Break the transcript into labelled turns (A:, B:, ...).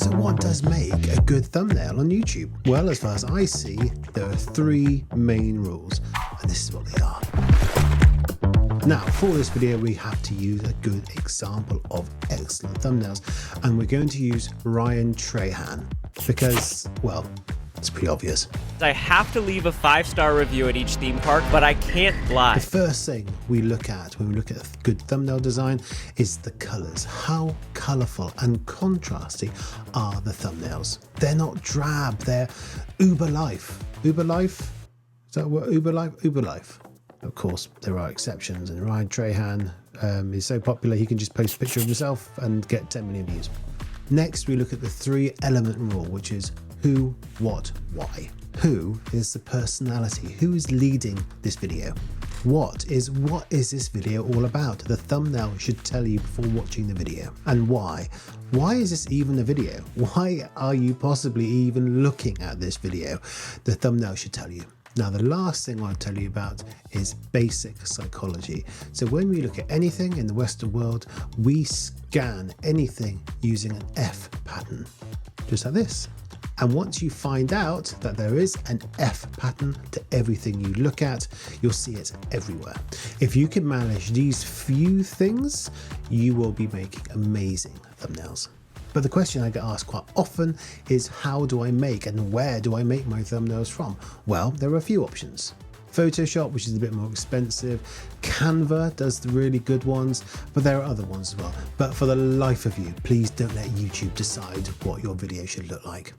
A: So what does make a good thumbnail on YouTube? Well, as far as I see, there are 3 main rules, and this is what they are. Now, for this video, we have to use a good example of excellent thumbnails, and we're going to use Trehan because, well, it's pretty obvious.
B: I have to leave a 5-star review at each theme park, but I can't lie.
A: The first thing we look at when we look at a good thumbnail design is the colors. How colorful and contrasty are the thumbnails? They're not drab, they're uber life. Uber life? Is that what Uber life? Uber life. Of course, there are exceptions, and Trehan is so popular he can just post a picture of himself and get 10 million views. Next, we look at the 3-element rule, which is who, what, why. Who is the personality? Who is leading this video? What is this video all about? The thumbnail should tell you before watching the video. And why? Why is this even a video? Why are you possibly even looking at this video? The thumbnail should tell you. Now, the last thing I'll tell you about is basic psychology. So when we look at anything in the Western world, we scan anything using an F pattern, just like this. And once you find out that there is an F pattern to everything you look at, you'll see it everywhere. If you can manage these few things, you will be making amazing thumbnails. But the question I get asked quite often is, how do I make and where do I make my thumbnails from? Well, there are a few options. Photoshop, which is a bit more expensive. Canva does the really good ones, but there are other ones as well. But for the life of you, please don't let YouTube decide what your video should look like.